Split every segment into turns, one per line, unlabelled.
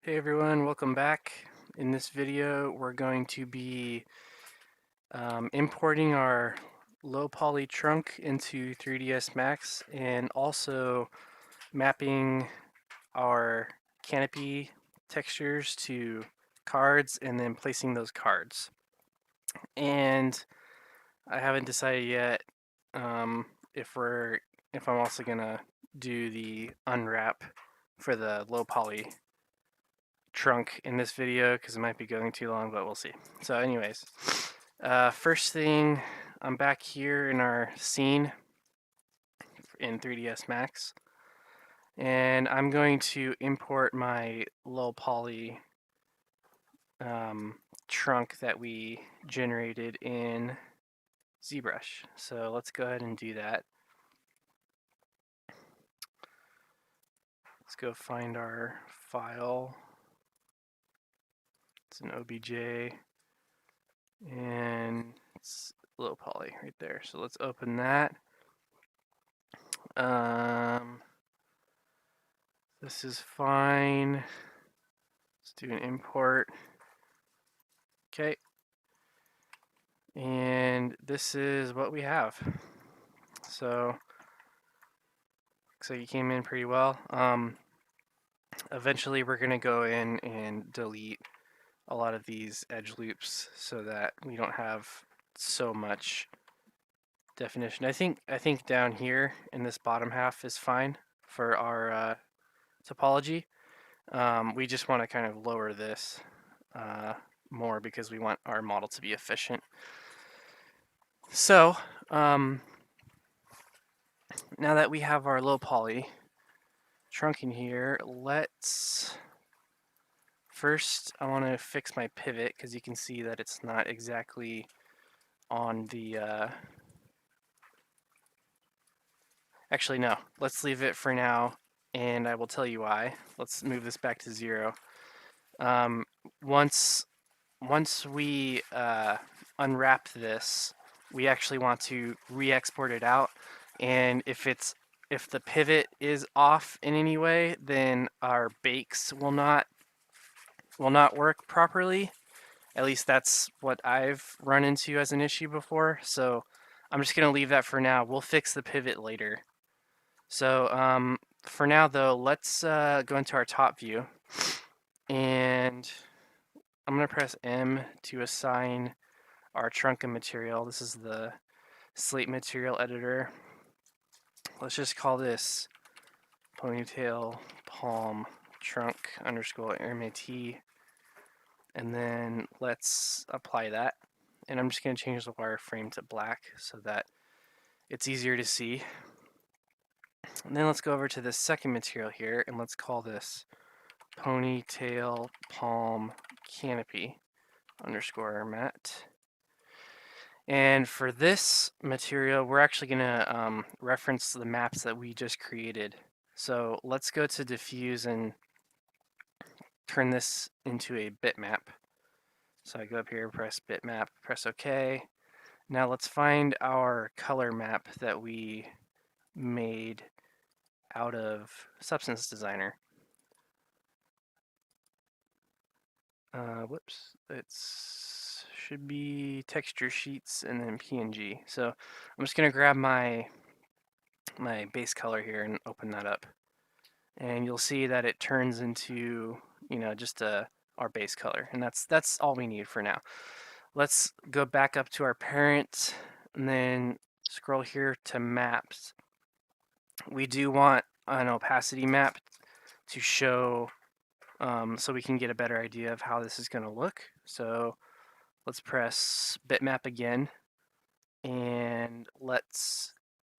Hey everyone, welcome back. In this video, we're going to be importing our low poly trunk into 3ds Max and also mapping our canopy textures to cards and then placing those cards. And I haven't decided yet um, if we're if I'm also gonna do the unwrap for the low poly trunk in this video because it might be going too long, but we'll see. So anyways, first thing, I'm back here in our scene in 3ds Max, and I'm going to import my low poly trunk that we generated in ZBrush. So let's go ahead and do that. Let's go find our file. It's an OBJ, and it's low poly right there. So let's open that. This is fine. Let's do an import. Okay. And this is what we have. So looks like it came in pretty well. Eventually we're gonna go in and delete a lot of these edge loops so that we don't have so much definition. I think down here in this bottom half is fine for our topology. We just want to kind of lower this more because we want our model to be efficient. So now that we have our low poly trunk in here, let's first, I want to fix my pivot because you can see that it's not exactly on the actually no, let's leave it for now and I will tell you why. Let's move this back to 0. Um, once we unwrap this, we actually want to re-export it out, and if the pivot is off in any way, then our bakes will not work properly. At least that's what I've run into as an issue before. So I'm just gonna leave that for now. We'll fix the pivot later. So for now though, let's go into our top view, and I'm gonna press M to assign our trunk and material. This is the slate material editor. Let's just call this ponytail palm trunk underscore MAT, and then let's apply that. And I'm just going to change the wireframe to black so that it's easier to see. And then let's go over to the second material here, and let's call this ponytail palm canopy underscore mat. And for this material, we're actually going to reference the maps that we just created. So let's go to diffuse and turn this into a bitmap. So I go up here, press bitmap, press OK. Now let's find our color map that we made out of Substance Designer. Whoops, it's should be texture sheets and then PNG. So I'm just gonna grab my base color here and open that up, and you'll see that it turns into just our base color, and that's all we need for now. Let's go back up to our parent and then scroll here to maps. We do want an opacity map to show so we can get a better idea of how this is going to look. So let's press bitmap again, and let's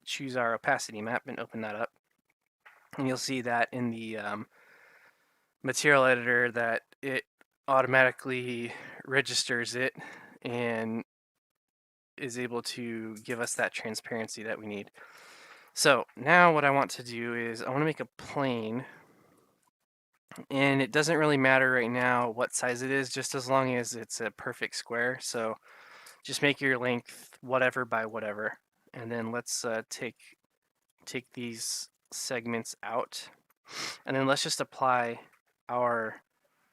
choose our opacity map and open that up. And you'll see that in the material editor that it automatically registers it and is able to give us that transparency that we need. So now what I want to do is I want to make a plane, and it doesn't really matter right now what size it is, just as long as it's a perfect square. So just make your length whatever by whatever, and then let's take these segments out, and then let's just apply our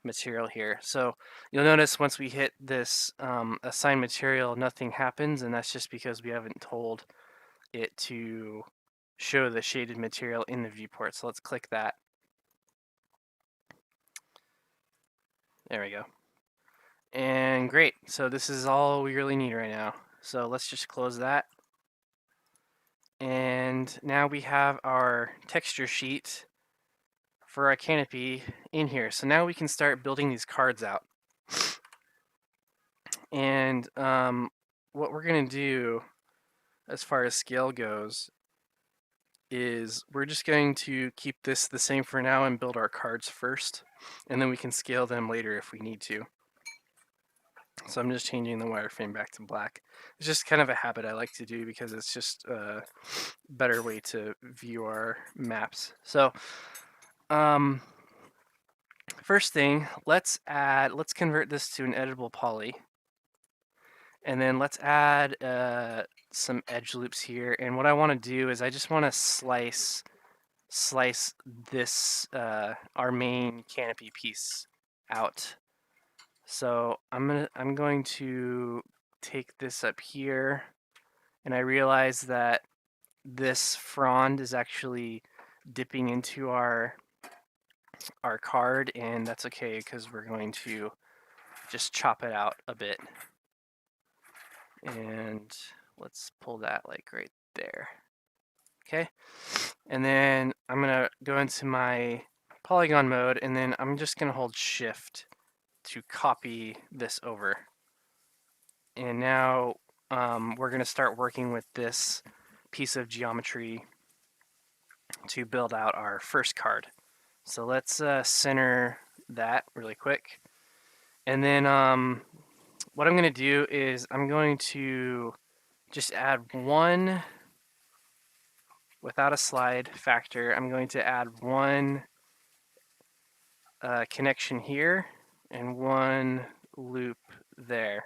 material here. So you'll notice once we hit this assign material, nothing happens, and that's just because we haven't told it to show the shaded material in the viewport. So let's click that. There we go. And great, so this is all we really need right now. So let's just close that. And now we have our texture sheet for our canopy in here. So now we can start building these cards out. And what we're gonna do as far as scale goes is we're just going to keep this the same for now and build our cards first, and then we can scale them later if we need to. So I'm just changing the wireframe back to black. It's just kind of a habit I like to do because it's just a better way to view our maps. So first thing, let's convert this to an editable poly. And then let's add some edge loops here. And what I want to do is I just want to slice this our main canopy piece out. So I'm going to take this up here, and I realize that this frond is actually dipping into our card, and that's okay because we're going to just chop it out a bit. And let's pull that like right there. Okay, and then I'm gonna go into my polygon mode, and then I'm just gonna hold shift to copy this over. And now we're gonna start working with this piece of geometry to build out our first card. So let's center that really quick. And then what I'm gonna do is I'm going to just add one, without a slide factor, I'm going to add one connection here and one loop there.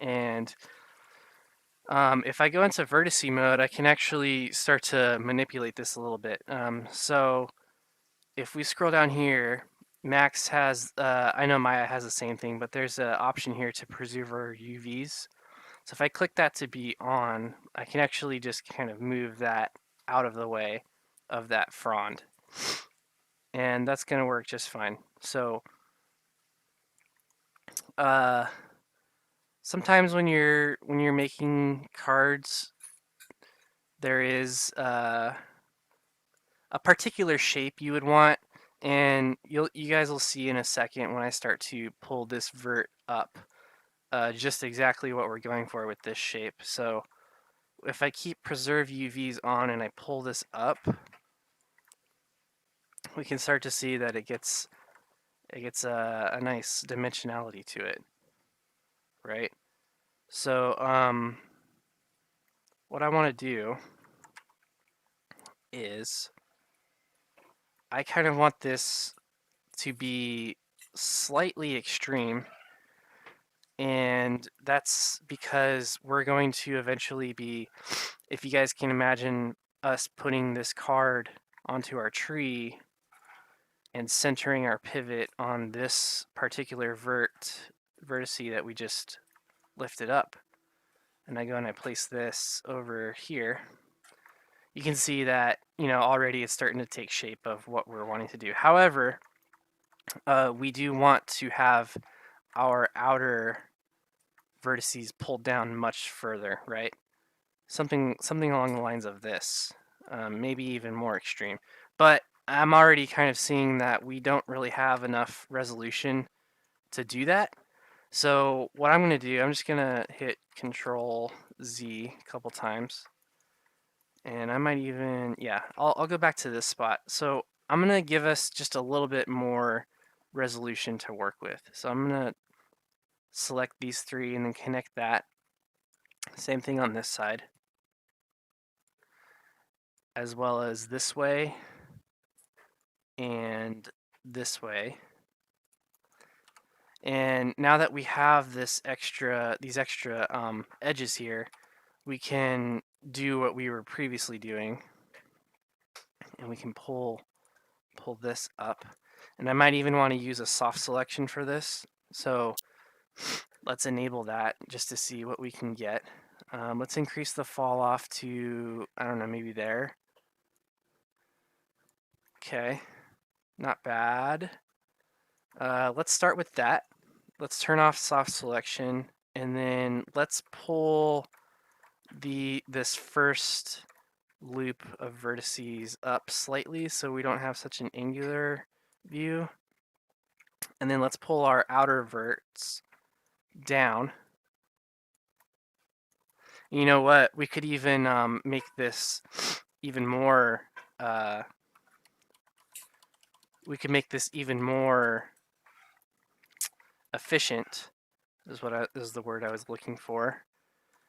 And if I go into vertice mode, I can actually start to manipulate this a little bit. So if we scroll down here, Max has, I know Maya has the same thing, but there's an option here to preserve our UVs. So if I click that to be on, I can actually just kind of move that out of the way of that frond. And that's going to work just fine. So sometimes when you're making cards, there is a particular shape you would want, and you guys will see in a second when I start to pull this vert up just exactly what we're going for with this shape. So if I keep preserve UVs on and I pull this up, we can start to see that it gets a nice dimensionality to it, right? So what I want to do is I kind of want this to be slightly extreme, and that's because we're going to eventually be, if you guys can imagine us putting this card onto our tree and centering our pivot on this particular vertice that we just lifted up, and I go and I place this over here, you can see that, you know, already it's starting to take shape of what we're wanting to do. However, we do want to have our outer vertices pulled down much further, right? Something along the lines of this, maybe even more extreme. But I'm already kind of seeing that we don't really have enough resolution to do that. So what I'm going to do, I'm just going to hit Control Z a couple times. And I might even, yeah, I'll go back to this spot. So I'm going to give us just a little bit more resolution to work with. So I'm going to select these three and then connect that. Same thing on this side, as well as this way and this way. And now that we have these extra edges here, we can do what we were previously doing, and we can pull this up. And I might even want to use a soft selection for this. So let's enable that just to see what we can get. Let's increase the fall off to, I don't know, maybe there. Okay, not bad. Let's start with that. Let's turn off soft selection, and then let's pull this first loop of vertices up slightly so we don't have such an angular view. And then let's pull our outer verts down. You know what? We could even make this even more. We could make this even more efficient. Is the word I was looking for.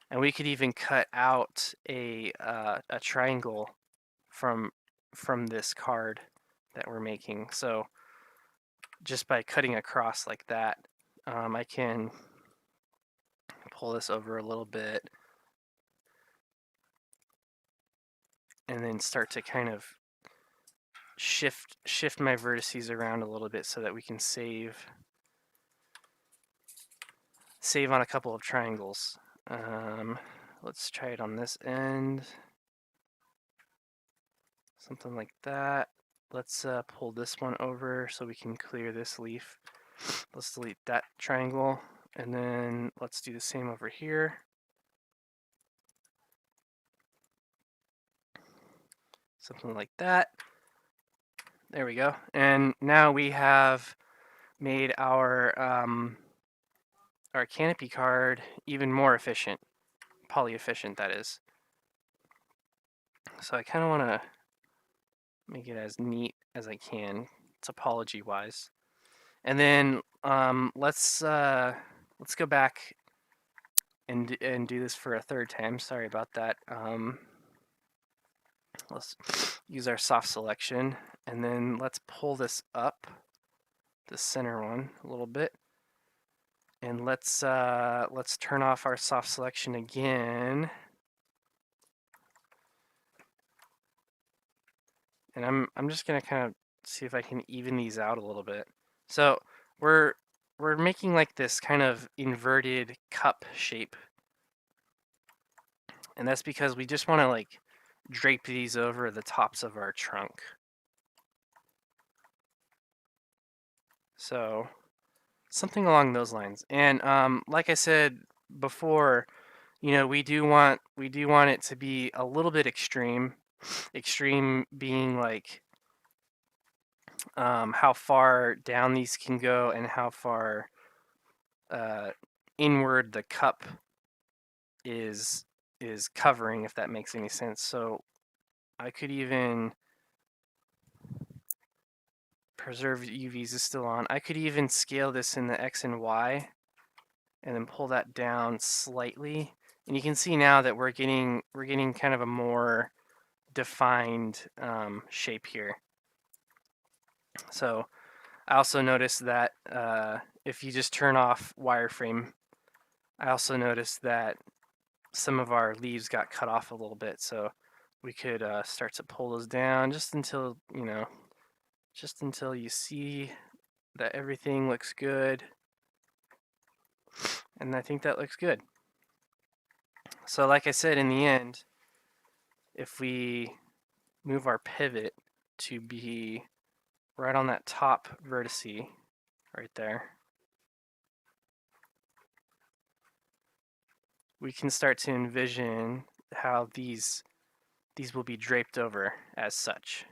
And we could even cut out a triangle from this card that we're making. So just by cutting across like that, I can pull this over a little bit and then start to kind of shift my vertices around a little bit so that we can save on a couple of triangles. Let's try it on this end. Something like that. Let's pull this one over so we can clear this leaf. Let's delete that triangle, and then let's do the same over here. Something like that. There we go. And now we have made our canopy card even more efficient, poly-efficient that is. So I kind of want to make it as neat as I can, topology-wise. And then let's go back and do this for a third time. Sorry about that. Let's use our soft selection, and then let's pull this up, the center one, a little bit. And let's turn off our soft selection again. And I'm just gonna kind of see if I can even these out a little bit. So we're making like this kind of inverted cup shape, and that's because we just want to like drape these over the tops of our trunk. So something along those lines. And like I said before, you know, we do want it to be a little bit extreme. Extreme being like how far down these can go and how far inward the cup is covering, if that makes any sense. So I could even preserve UVs is still on. I could even scale this in the X and Y and then pull that down slightly. And you can see now that we're getting kind of a more defined shape here. So I also noticed that if you just turn off wireframe, I also noticed that some of our leaves got cut off a little bit. So we could start to pull those down just until, you know, just until you see that everything looks good. And I think that looks good. So like I said, in the end, if we move our pivot to be right on that top vertice right there, we can start to envision how these will be draped over as such,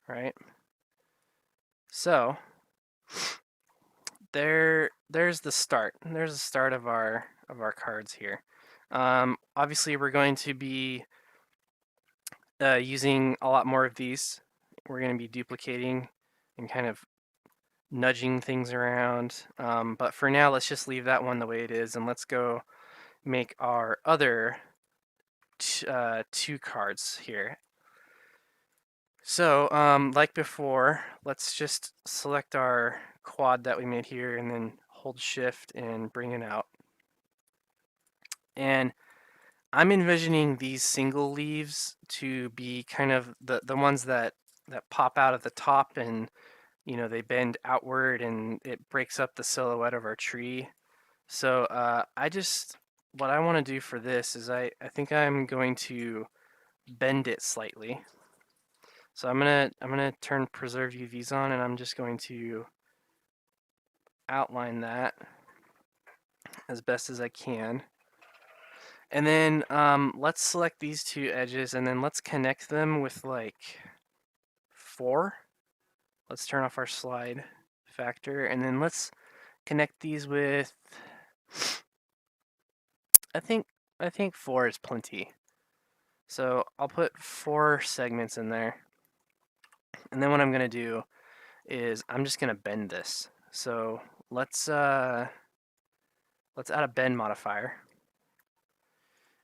right? So there's the start. There's the start of our cards here. Obviously, we're going to be using a lot more of these. We're going to be duplicating and kind of nudging things around. But for now, let's just leave that one the way it is, and let's go make our other two cards here. So, like before, let's just select our quad that we made here and then hold shift and bring it out. And I'm envisioning these single leaves to be kind of the ones that that pop out of the top, and they bend outward, and it breaks up the silhouette of our tree. So what I want to do for this is I think I'm going to bend it slightly. So I'm gonna turn preserve UVs on, and I'm just going to outline that as best as I can. And then let's select these two edges, and then let's connect them with like 4. Let's turn off our slide factor, and then let's connect these with, I think I think 4 is plenty. So I'll put 4 segments in there. And then what I'm gonna do is I'm just gonna bend this. So let's add a bend modifier.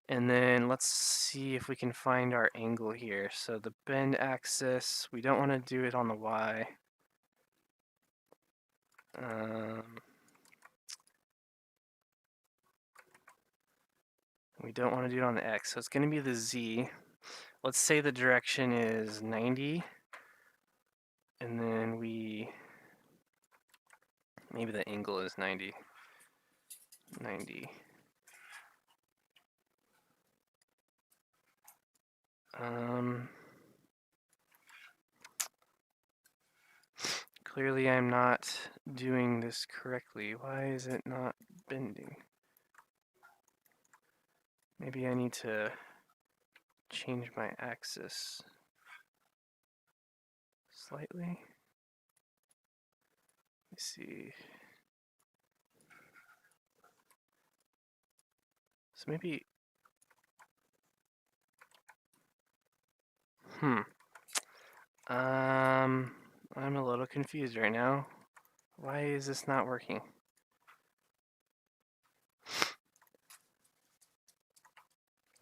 And then let's see if we can find our angle here. So the bend axis, we don't want to do it on the Y. We don't want to do it on the X, so it's going to be the Z. Let's say the direction is 90, and then maybe the angle is 90. 90. Clearly I'm not doing this correctly. Why is it not bending? Maybe I need to change my axis slightly. Let's see. So maybe, I'm a little confused right now. Why is this not working?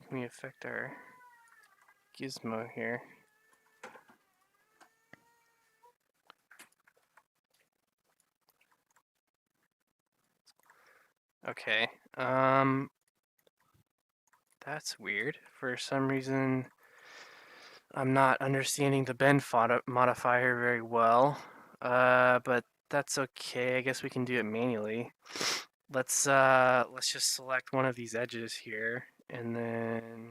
Can we affect our gizmo here? Okay, that's weird. For some reason, I'm not understanding the bend modifier very well, but that's okay. I guess we can do it manually. Let's just select one of these edges here, and then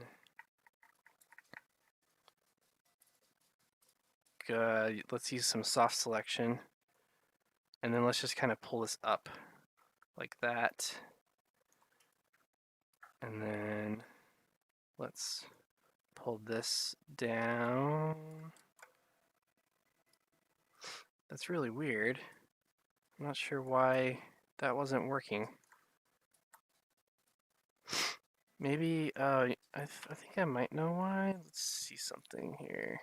let's use some soft selection, and then let's just kind of pull this up like that, and then let's pull this down. That's really weird. I'm not sure why that wasn't working. Maybe, I think I might know why. Let's see something here.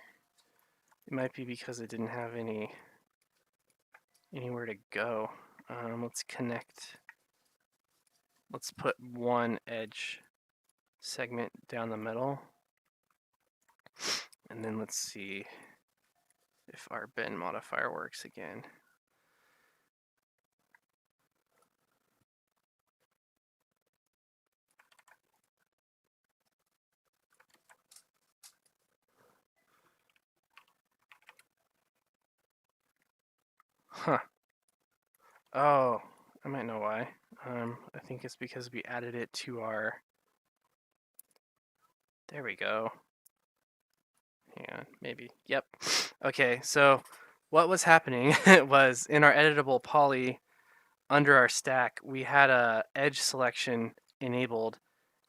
It might be because it didn't have anywhere to go. Let's connect. Let's put one edge segment down the middle. And then let's see if our bend modifier works again. Huh. Oh, I might know why. I think it's because we added it to our... There we go. Hang on, maybe. Yep. Okay, so what was happening was in our editable poly under our stack, we had a edge selection enabled,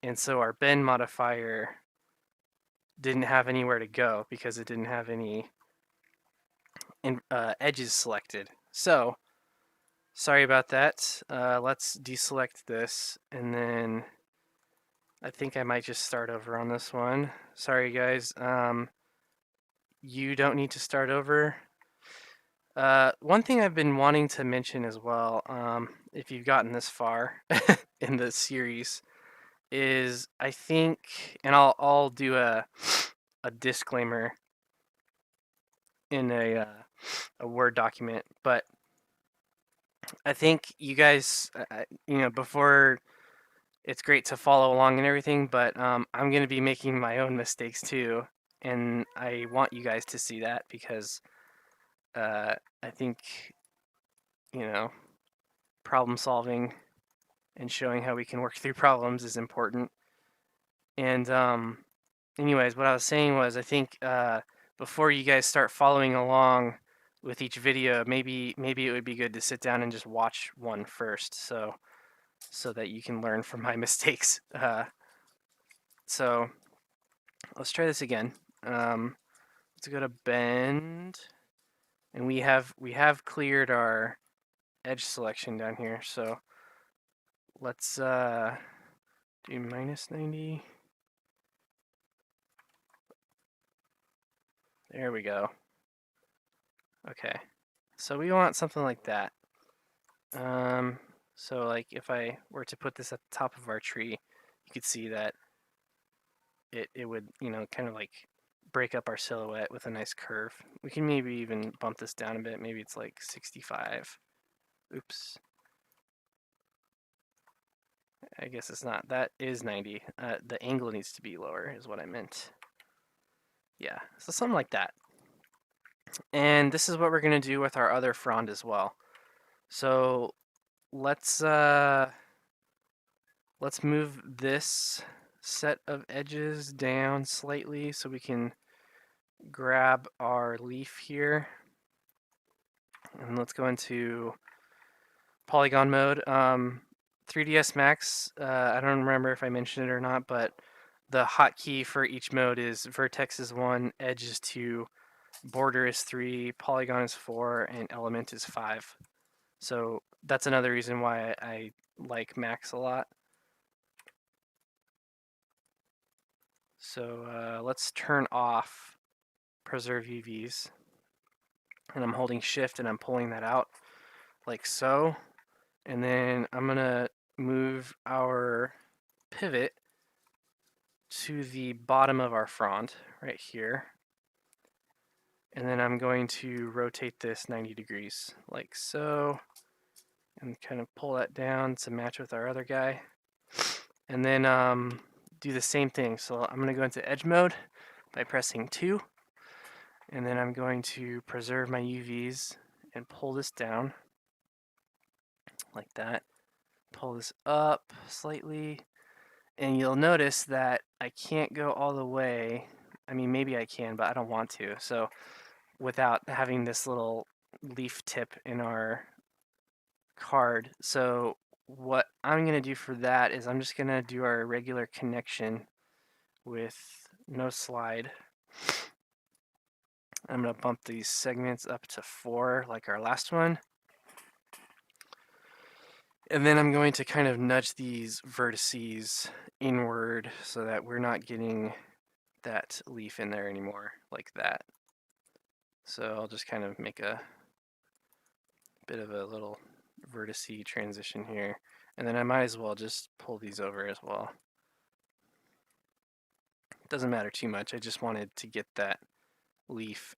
and so our bend modifier didn't have anywhere to go because it didn't have any edges selected. So sorry about that. Let's deselect this, and then I think I might just start over on this one. Sorry guys. You don't need to start over. One thing I've been wanting to mention as well, if you've gotten this far in the series, is I think, and I'll do a disclaimer in a Word document, but I think you guys, before, it's great to follow along and everything, but I'm going to be making my own mistakes too. and I want you guys to see that because I think, you know, problem solving and showing how we can work through problems is important. And anyways, what I was saying was I think before you guys start following along with each video, maybe it would be good to sit down and just watch one first, so that you can learn from my mistakes. So let's try this again. Let's go to bend, and we have cleared our edge selection down here. So let's do -90. There we go. Okay, so we want something like that. So like if I were to put this at the top of our tree, you could see that it would, kind of like break up our silhouette with a nice curve. We can maybe even bump this down a bit. Maybe it's like 65. Oops. I guess it's not. That is 90. The angle needs to be lower is what I meant. Yeah, so something like that. And this is what we're going to do with our other frond as well. So let's move this set of edges down slightly so we can grab our leaf here. And let's go into polygon mode. 3ds Max, I don't remember if I mentioned it or not, but the hotkey for each mode is vertex is 1, edge is 2, border is 3, polygon is 4, and element is 5. So that's another reason why I like Max a lot. So let's turn off preserve UVs. And I'm holding shift and I'm pulling that out like so. And then I'm gonna move our pivot to the bottom of our frond right here. And then I'm going to rotate this 90 degrees like so, and kind of pull that down to match with our other guy. And then do the same thing. So I'm gonna go into edge mode by pressing 2. And then I'm going to preserve my UVs and pull this down like that. Pull this up slightly. And you'll notice that I can't go all the way. I mean, maybe I can, but I don't want to. So without having this little leaf tip in our card. So what I'm going to do for that is I'm just going to do our regular connection with no slide. I'm going to bump these segments up to 4 like our last one. And then I'm going to kind of nudge these vertices inward so that we're not getting that leaf in there anymore like that. So I'll just kind of make a bit of a little vertice transition here. And then I might as well just pull these over as well. It doesn't matter too much. I just wanted to get that leaf,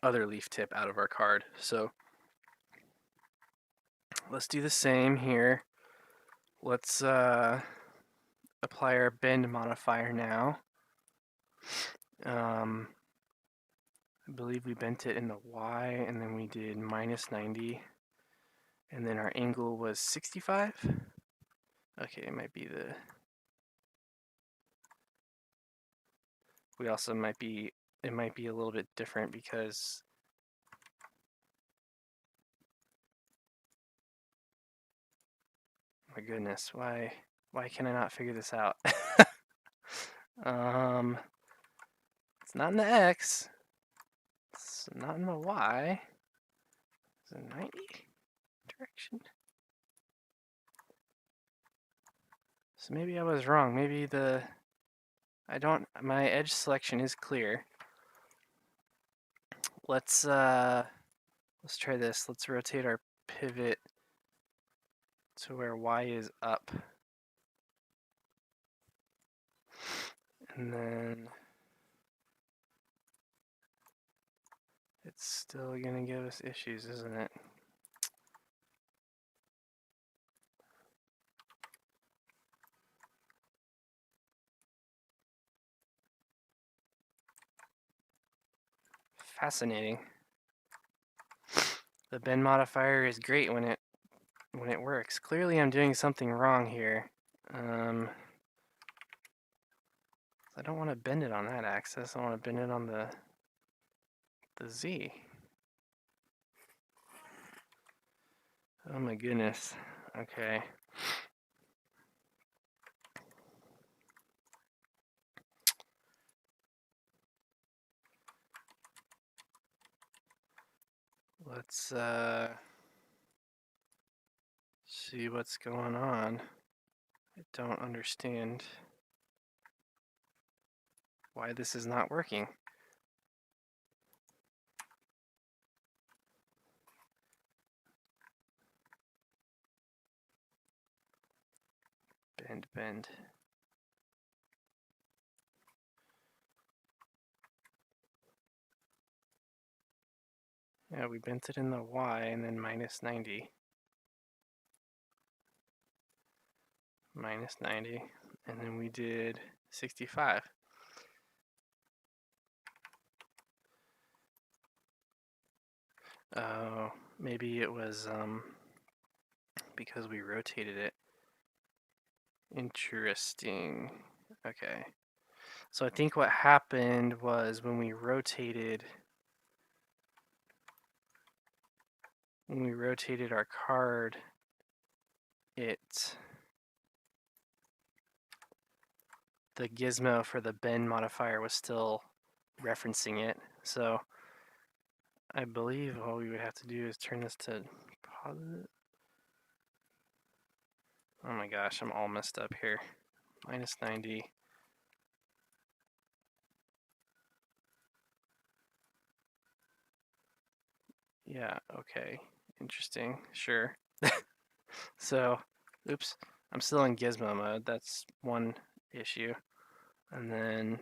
other leaf tip out of our card. So let's do the same here. Let's apply our bend modifier now. I believe we bent it in the Y, and then we did -90, and then our angle was 65. Okay, it might be the... We also might be... It might be a little bit different because... My goodness, why can I not figure this out? It's not in the X. It's not in the Y. It's a 90 direction. So maybe I was wrong. Maybe my edge selection is clear. Let's try this. Let's rotate our pivot to where Y is up. And then it's still gonna give us issues, isn't it? Fascinating. The bend modifier is great when it works. Clearly I'm doing something wrong here. I don't want to bend it on that axis. I want to bend it on the Z. Oh my goodness. Okay. Let's see what's going on. I don't understand why this is not working. Bend. Yeah, we bent it in the Y and then minus 90. Minus 90. And then we did 65. Oh, maybe it was because we rotated it. Interesting. Okay. So I think what happened was when we rotated our card, the gizmo for the bend modifier was still referencing it. So I believe all we would have to do is turn this to positive. Oh my gosh, I'm all messed up here. Minus 90. Yeah, okay. Interesting. Sure. So, oops. I'm still in gizmo mode. That's one issue. And then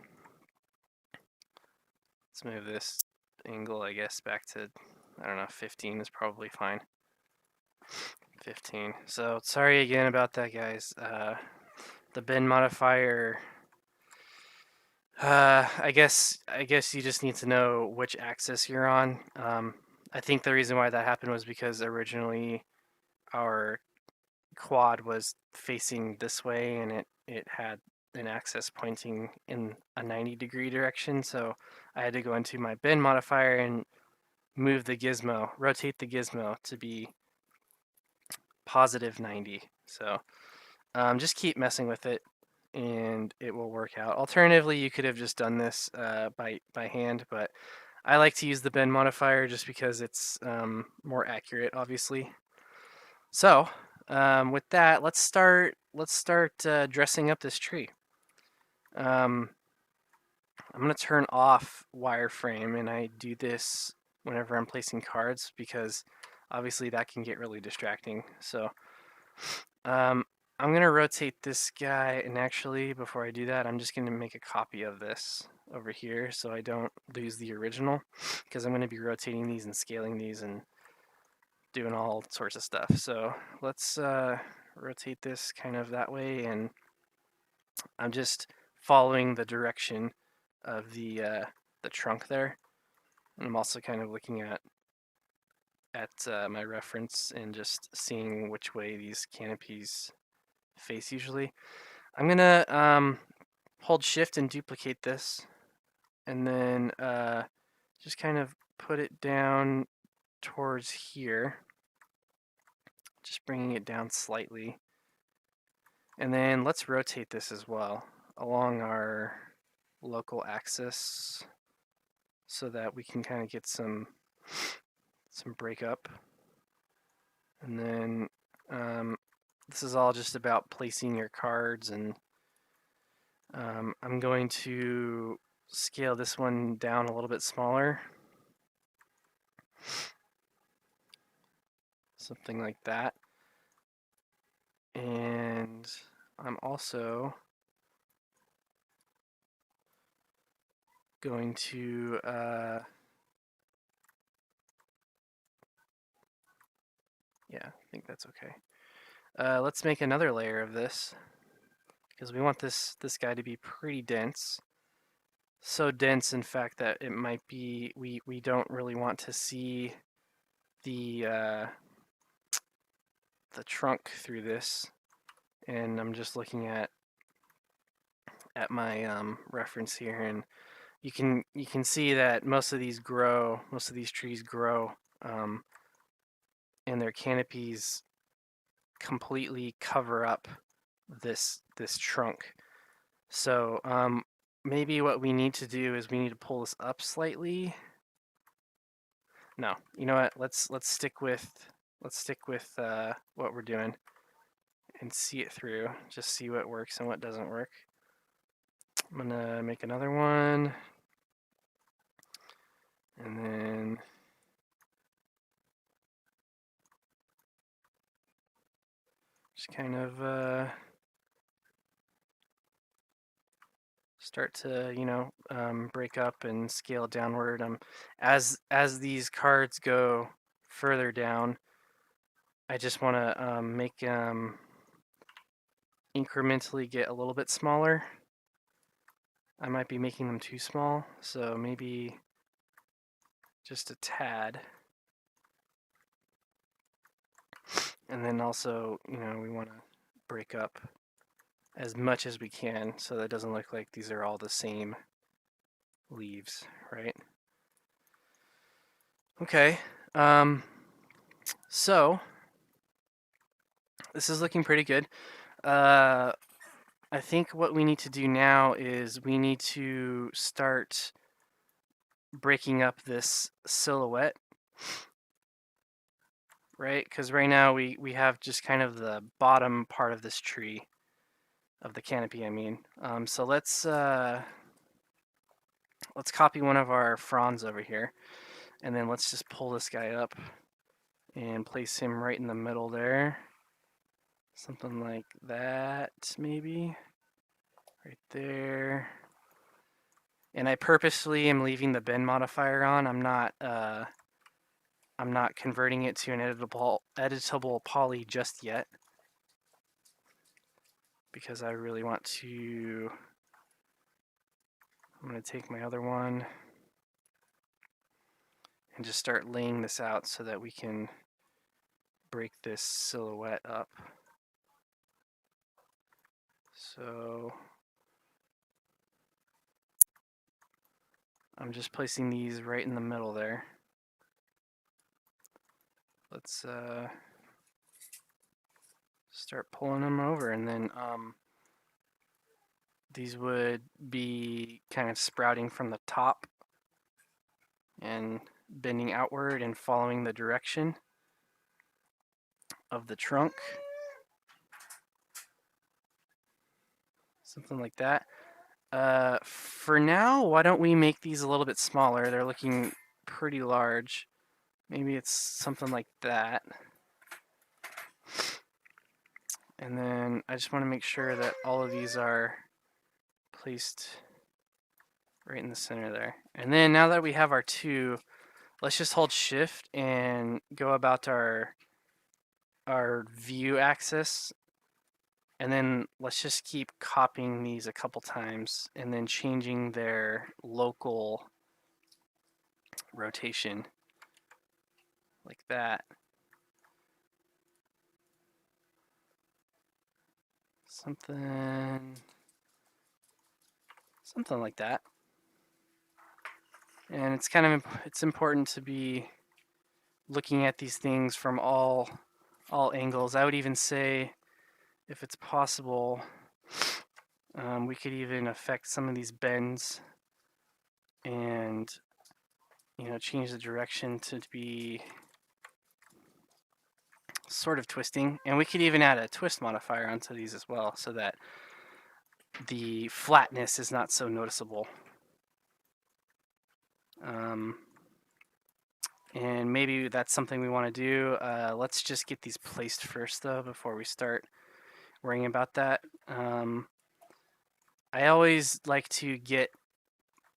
let's move this angle, I guess, back to, I don't know, 15 is probably fine. 15. So, sorry again about that, guys. The bend modifier, I guess you just need to know which axis you're on. I think the reason why that happened was because originally our quad was facing this way and it had an axis pointing in a 90-degree direction, so I had to go into my bend modifier and move the gizmo, rotate the gizmo to be positive 90. So just keep messing with it and it will work out. Alternatively, you could have just done this by hand, but I like to use the bend modifier just because it's more accurate, obviously. So with that, let's start dressing up this tree. I'm gonna turn off wireframe, and I do this whenever I'm placing cards because obviously that can get really distracting. So I'm gonna rotate this guy, and actually before I do that, I'm just gonna make a copy of this over here so I don't lose the original, because I'm gonna be rotating these and scaling these and doing all sorts of stuff. So let's rotate this kind of that way, and I'm just following the direction of the trunk there. And I'm also kind of looking at my reference and just seeing which way these canopies face usually. I'm gonna hold shift and duplicate this, and then just kind of put it down towards here, just bringing it down slightly. And then let's rotate this as well along our local axis so that we can kind of get some breakup. And then this is all just about placing your cards, and I'm going to scale this one down a little bit smaller. Something like that. And I'm also going to yeah, I think that's okay. Let's make another layer of this because we want this guy to be pretty dense. so dense, in fact, that it might be we don't really want to see the the trunk through this. And I'm just looking at my reference here, and you can see that most of these trees grow, um, and their canopies completely cover up this trunk. So maybe what we need to do is we need to pull this up slightly. No, you know what? Let's stick with what we're doing and see it through. Just see what works and what doesn't work. I'm gonna make another one, and then just kind of start to break up and scale downward. As these cards go further down, I just want to make incrementally get a little bit smaller. I might be making them too small, so maybe just a tad. And then also, we want to break up as much as we can so that it doesn't look like these are all the same leaves, right? Okay, so this is looking pretty good. I think what we need to do now is we need to start breaking up this silhouette, right? Because right now we have just kind of the bottom part of this tree, of the canopy, I mean. So let's copy one of our fronds over here, and then let's just pull this guy up and place him right in the middle there. Something like that, maybe. Right there. And I purposely am leaving the bend modifier on. I'm not converting it to an editable poly just yet, because I really want to. I'm going to take my other one and just start laying this out so that we can break this silhouette up. So I'm just placing these right in the middle there. Let's start pulling them over, and then these would be kind of sprouting from the top and bending outward and following the direction of the trunk. Something like that. For now, why don't we make these a little bit smaller? They're looking pretty large. Maybe it's something like that. And then I just want to make sure that all of these are placed right in the center there. And then now that we have our two, let's just hold shift and go about our view axis. And then let's just keep copying these a couple times and then changing their local rotation like that. Something like that. And it's important to be looking at these things from all angles. I would even say, if it's possible, we could even affect some of these bends and change the direction to be sort of twisting. And we could even add a twist modifier onto these as well, so that the flatness is not so noticeable. And maybe that's something we want to do. Let's just get these placed first, though, before we start worrying about that. I always like to get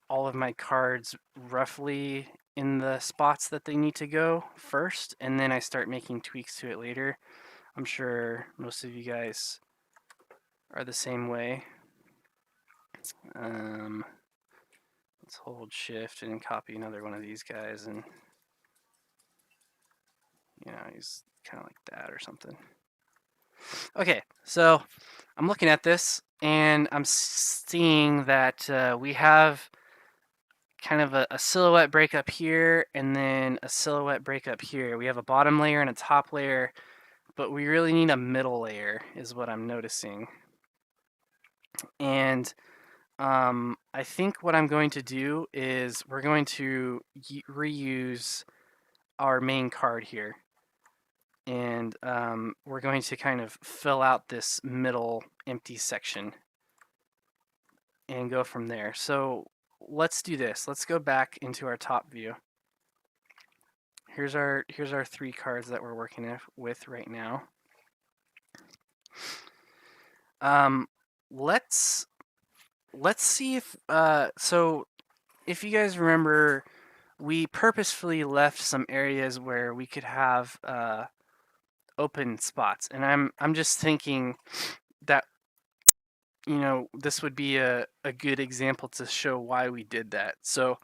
all of my cards roughly in the spots that they need to go first, and then I start making tweaks to it later. I'm sure most of you guys are the same way. Let's hold shift and copy another one of these guys, and he's kind of like that or something. Okay, so I'm looking at this and I'm seeing that we have kind of a silhouette break up here and then a silhouette break up here. We have a bottom layer and a top layer, but we really need a middle layer is what I'm noticing. And I think what I'm going to do is we're going to reuse our main card here. And we're going to kind of fill out this middle empty section and go from there. So let's do this. Let's go back into our top view. Here's our 3 cards that we're working with right now. Let's see if so if you guys remember, we purposefully left some areas where we could have open spots, and I'm just thinking that this would be a good example to show why we did that. So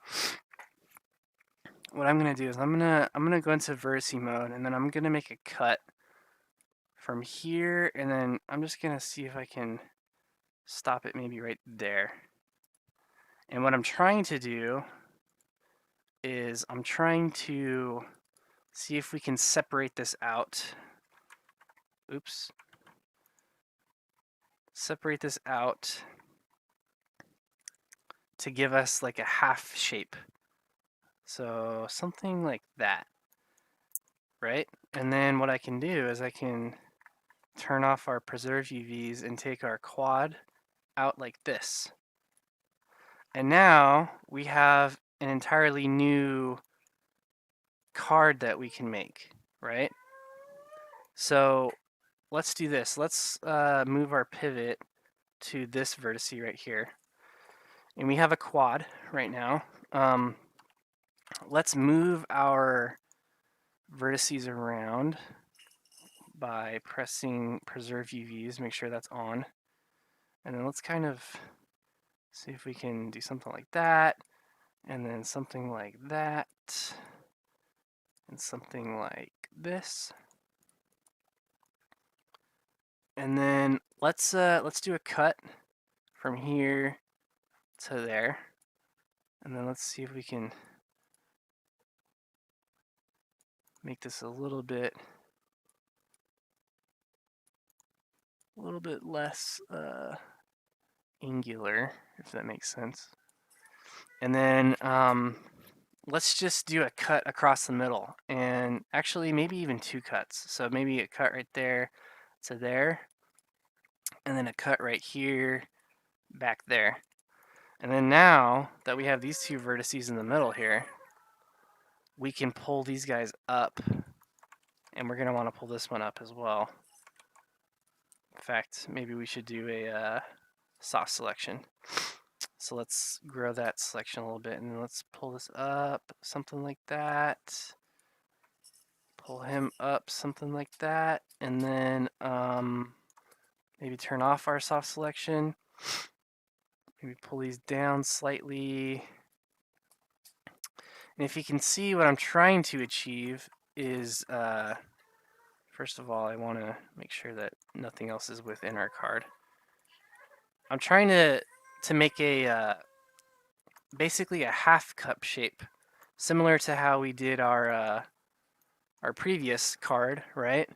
what I'm gonna do is I'm gonna go into vertice mode, and then I'm gonna make a cut from here, and then I'm just gonna see if I can stop it maybe right there. And what I'm trying to do is I'm trying to see if we can separate this out. Oops. Separate this out to give us like a half shape. So something like that, right? And then what I can do is I can turn off our preserve UVs and take our quad out like this. And now we have an entirely new card that we can make, right? So let's do this. Let's move our pivot to this vertice right here. And we have a quad right now. Let's move our vertices around by pressing preserve UVs, make sure that's on. And then let's kind of see if we can do something like that, and then something like that, and something like this. And then let's do a cut from here to there. And then let's see if we can make this a little bit less angular, if that makes sense. And then let's just do a cut across the middle, and actually maybe even 2 cuts. So maybe a cut right there to there, and then a cut right here back there. And then now that we have these 2 vertices in the middle here, we can pull these guys up, and we're going to want to pull this one up as well. In fact, maybe we should do a soft selection. So let's grow that selection a little bit, and then let's pull this up, something like that. Pull him up, something like that, and then maybe turn off our soft selection. Maybe pull these down slightly. And if you can see, what I'm trying to achieve is, first of all, I want to make sure that nothing else is within our card. I'm trying to make a basically a half cup shape, similar to how we did our previous card, right?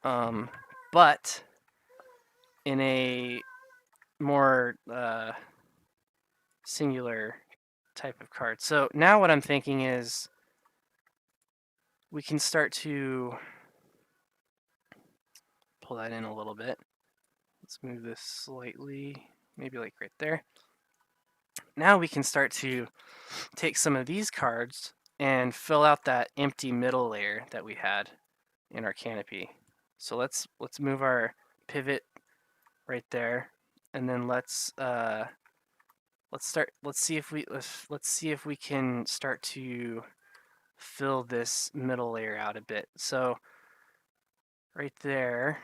But in a more singular type of card. So now what I'm thinking is we can start to pull that in a little bit. Let's move this slightly, maybe like right there. Now we can start to take some of these cards and fill out that empty middle layer that we had in our canopy. So let's move our pivot right there, and then let's see if we can start to fill this middle layer out a bit. So right there,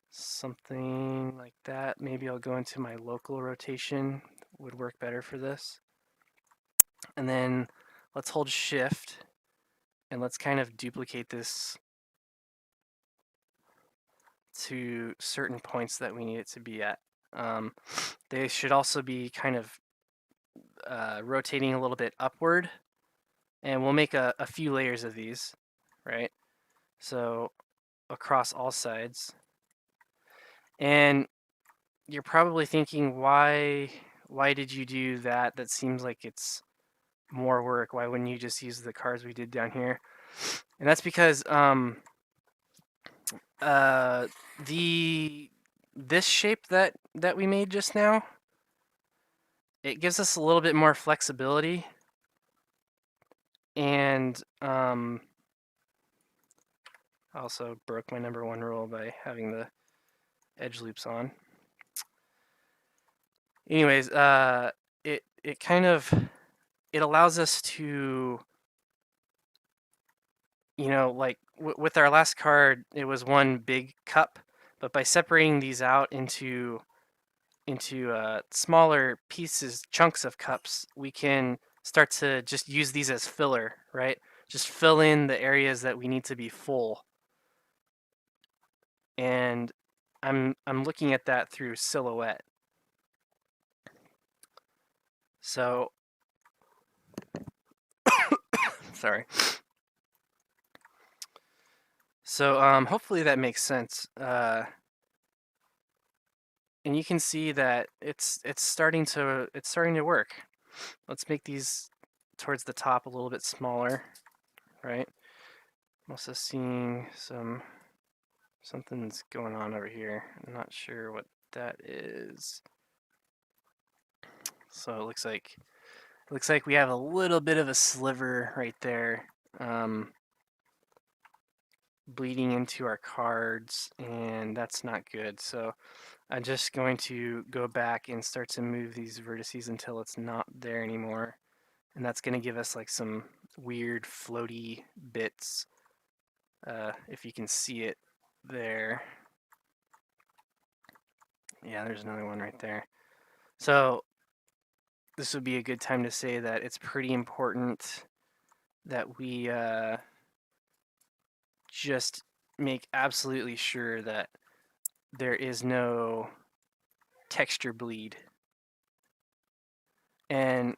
something like that. Maybe I'll go into my local rotation would work better for this. And then let's hold shift and let's kind of duplicate this to certain points that we need it to be at. They should also be kind of rotating a little bit upward, and we'll make a few layers of these, right? So across all sides. And you're probably thinking, why did you do that? That seems like it's more work. Why wouldn't you just use the cards we did down here? And that's because uh, this shape that we made just now, it gives us a little bit more flexibility, and also broke my number one rule by having the edge loops on. Anyways, it kind of it allows us to, like with our last card, it was one big cup, but by separating these out into smaller pieces, chunks of cups, we can start to just use these as filler, right? Just fill in the areas that we need to be full. And I'm looking at that through silhouette. So, sorry. So hopefully that makes sense. And you can see that it's starting to work. Let's make these towards the top a little bit smaller, right? I'm also seeing something's going on over here. I'm not sure what that is. So it looks like we have a little bit of a sliver right there, bleeding into our cards, and that's not good. So I'm just going to go back and start to move these vertices until it's not there anymore. And that's going to give us like some weird floaty bits, if you can see it there. Yeah, there's another one right there. So this would be a good time to say that it's pretty important that we just make absolutely sure that there is no texture bleed. And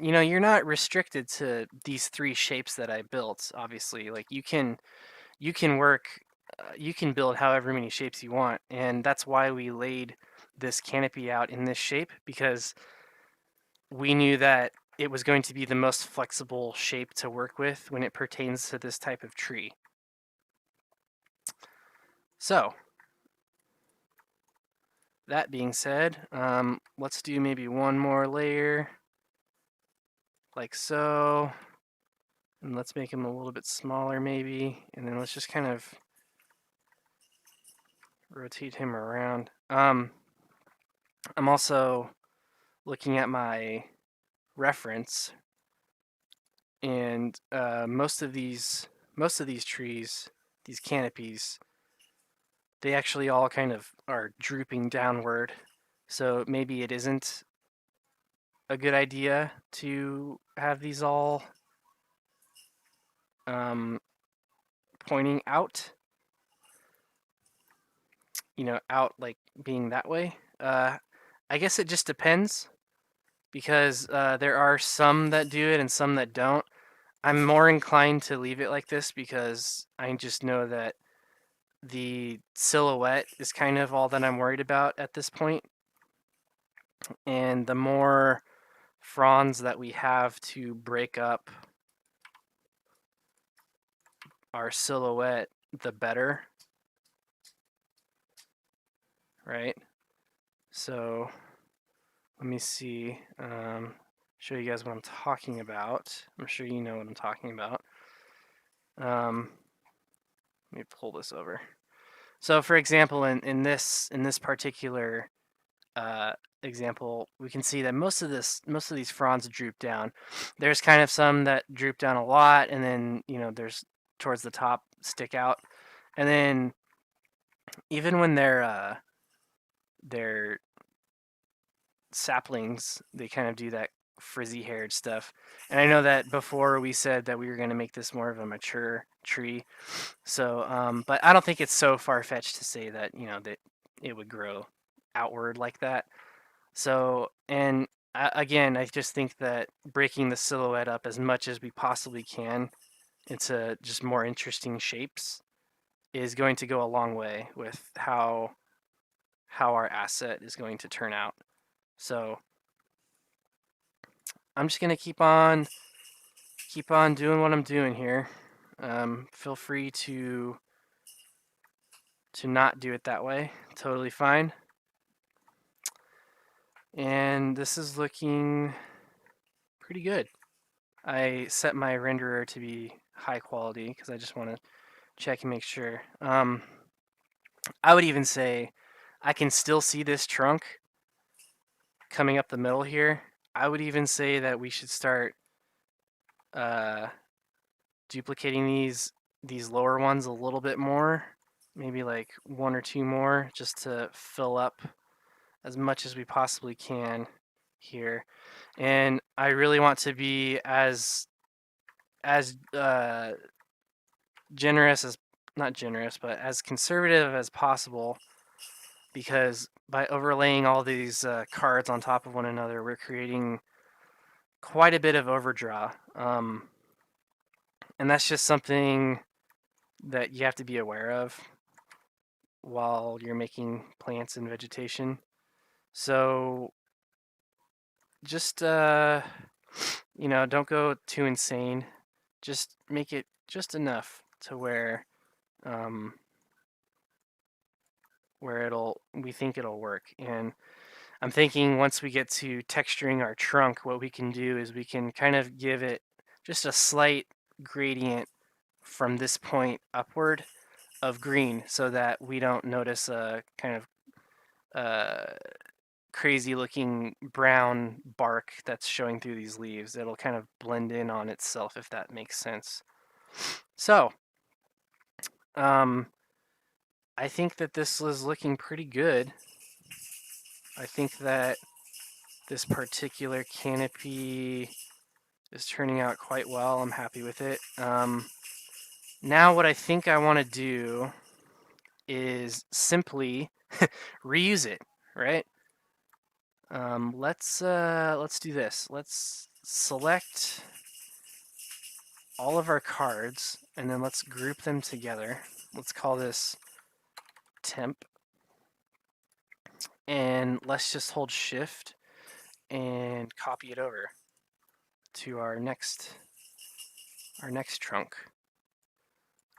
you're not restricted to these three shapes that I built. Obviously, like you can work, you can build however many shapes you want, and that's why we laid this canopy out in this shape, because we knew that it was going to be the most flexible shape to work with when it pertains to this type of tree. So that being said, let's do maybe one more layer, like so. And let's make him a little bit smaller maybe, and then let's just kind of rotate him around. I'm also looking at my reference, and most of these trees, these canopies, they actually all kind of are drooping downward. So maybe it isn't a good idea to have these all pointing out, out like being that way. I guess it just depends, because there are some that do it and some that don't. I'm more inclined to leave it like this because I just know that the silhouette is kind of all that I'm worried about at this point. And the more fronds that we have to break up our silhouette, the better, right? So let me see, show you guys what I'm talking about. I'm sure you know what I'm talking about. Let me pull this over. So for example, in this particular example, we can see that most of these fronds droop down. There's kind of some that droop down a lot, and then there's towards the top stick out, and then even when they're saplings, they kind of do that frizzy haired stuff. And I know that before we said that we were going to make this more of a mature tree. So, but I don't think it's so far fetched to say that, that it would grow outward like that. So, and again, I just think that breaking the silhouette up as much as we possibly can into just more interesting shapes is going to go a long way with how our asset is going to turn out. So I'm just gonna keep on doing what I'm doing here. Feel free to not do it that way. Totally fine. And this is looking pretty good. I set my renderer to be high quality because I just want to check and make sure. I would even say I can still see this trunk coming up the middle here. I would even say that we should start uh, duplicating these lower ones a little bit more, maybe like one or two more, just to fill up as much as we possibly can here. And I really want to be as generous as not generous, but as conservative as possible, because by overlaying all these cards on top of one another, we're creating quite a bit of overdraw. And that's just something that you have to be aware of while you're making plants and vegetation. So just don't go too insane. Just make it just enough to um, where we think it'll work. And I'm thinking once we get to texturing our trunk, what we can do is we can kind of give it just a slight gradient from this point upward of green so that we don't notice a kind of crazy looking brown bark that's showing through these leaves. It'll kind of blend in on itself, if that makes sense. So, I think that this is looking pretty good. I think that this particular canopy is turning out quite well. I'm happy with it. Now what I think I want to do is simply reuse it, right? Let's do this. Let's select all of our cards and then let's group them together. Let's call this temp, and let's just hold shift and copy it over to our next trunk.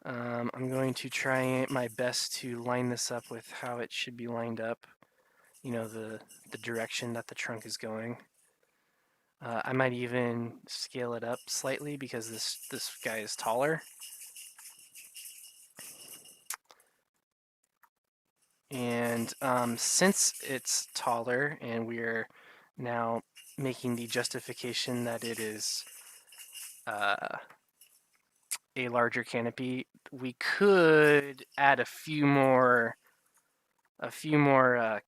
I'm going to try my best to line this up with how it should be lined up. The direction that the trunk is going. I might even scale it up slightly because this guy is taller. And since it's taller and we're now making the justification that it is a larger canopy, we could add a few more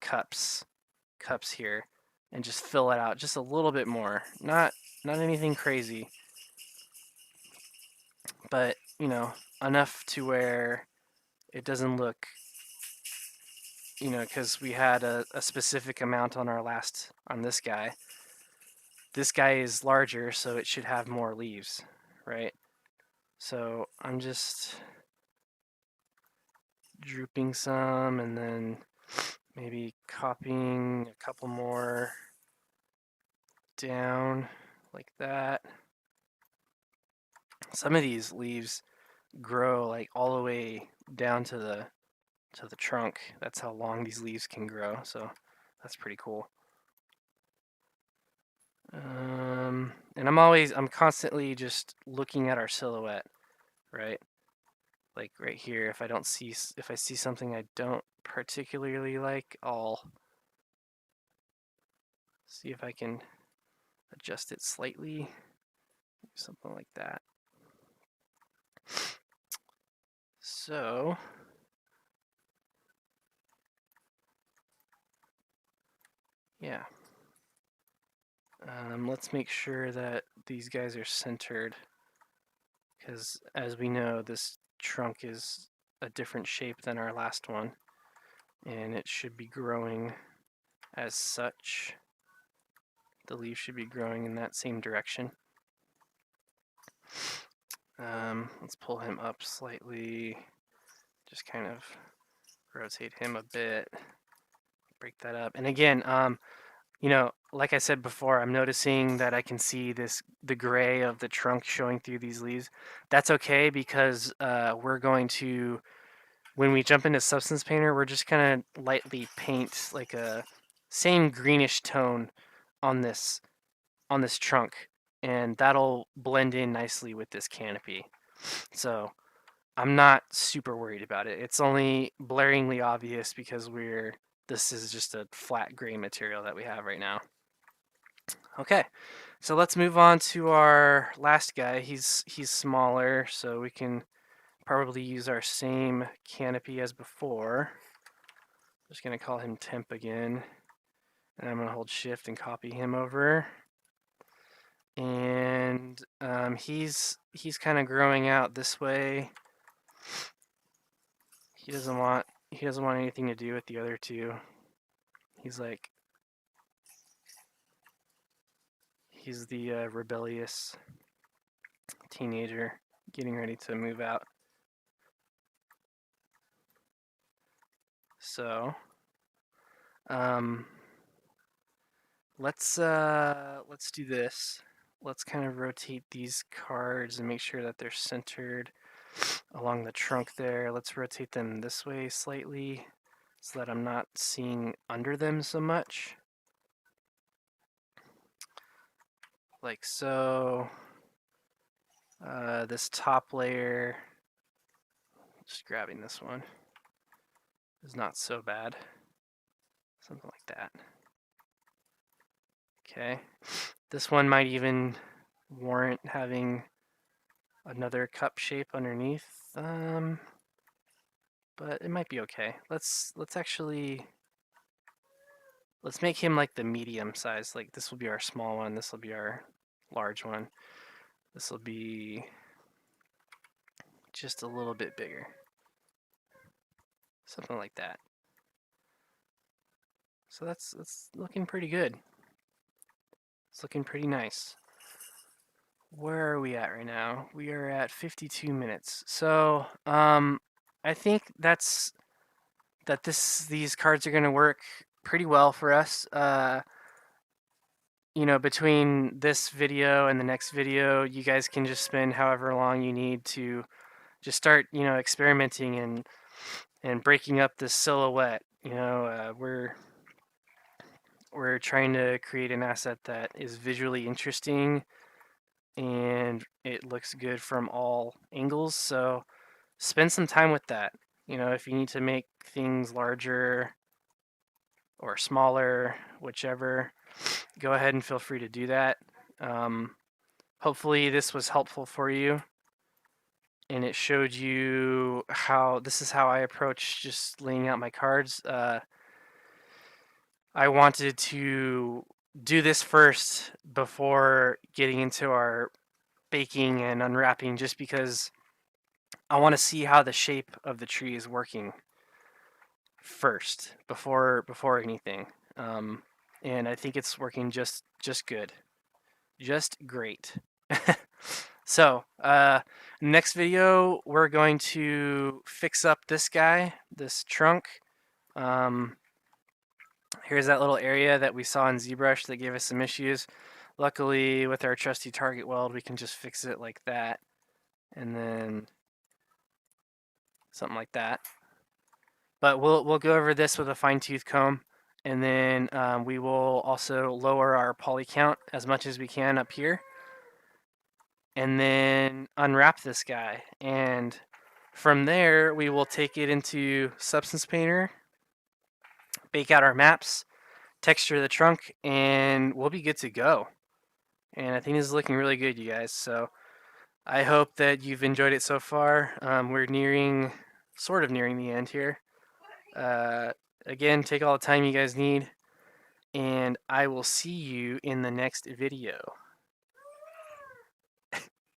cups here and just fill it out just a little bit more. Not anything crazy, but enough to where it doesn't look, because we had a specific amount on this guy. This guy is larger, so it should have more leaves, right? So I'm just drooping some and then maybe copying a couple more down like that. Some of these leaves grow like all the way down to the trunk. That's how long these leaves can grow, so that's pretty cool. And I'm constantly just looking at our silhouette, right? Like right here, if I see something I don't particularly like, I'll see if I can adjust it slightly, something like that. So yeah, Let's make sure that these guys are centered, because as we know, this trunk is a different shape than our last one, and it should be growing as such. The leaves should be growing in that same direction. Let's pull him up slightly, just kind of rotate him a bit, break that up. And again, like I said before, I'm noticing that I can see the gray of the trunk showing through these leaves. That's okay, because we're going to, when we jump into Substance Painter, we're just gonna lightly paint like a same greenish tone on this trunk, and that'll blend in nicely with this canopy. So I'm not super worried about it. It's only blaringly obvious because this is just a flat gray material that we have right now. Okay, so let's move on to our last guy. He's smaller, so we can probably use our same canopy as before. I'm just gonna call him Temp again, and I'm gonna hold Shift and copy him over. And he's kind of growing out this way. He doesn't want anything to do with the other two. He's the rebellious teenager getting ready to move out. So, let's do this. Let's kind of rotate these cards and make sure that they're centered along the trunk there. Let's rotate them this way slightly so that I'm not seeing under them so much. Like so. This top layer, just grabbing this one, is not so bad. Something like that. Okay. This one might even warrant having another cup shape underneath. But it might be okay. Let's make him like the medium size. Like this will be our small one, this will be our large one. This will be just a little bit bigger. Something like that. So that's looking pretty good. It's looking pretty nice. Where are we at right now? We are at 52 minutes. So, I think these cards are going to work pretty well for us. Between this video and the next video, you guys can just spend however long you need to just start, experimenting and breaking up this silhouette. We're trying to create an asset that is visually interesting and it looks good from all angles. So spend some time with that. If you need to make things larger or smaller, whichever, go ahead and feel free to do that. Hopefully this was helpful for you and it showed you how I approach just laying out my cards. I wanted to do this first before getting into our baking and unwrapping, just because I want to see how the shape of the tree is working first before anything. And I think it's working just good, just great. So next video we're going to fix up this guy, this trunk. Here's that little area that we on ZBrush that gave us some issues. Luckily, with our trusty target weld, we can just fix it like that, and then something like that. But we'll go over this with a fine-tooth comb, and then we will also lower our poly count as much as we can up here, and then unwrap this guy. And from there, we will take it into Substance Painter, bake out our maps, texture the trunk, and we'll be good to go. And I think this is looking really good, you guys. So I hope that you've enjoyed it so far. We're sort of nearing the end here. Again, take all the time you guys need. and I will see you in the next video.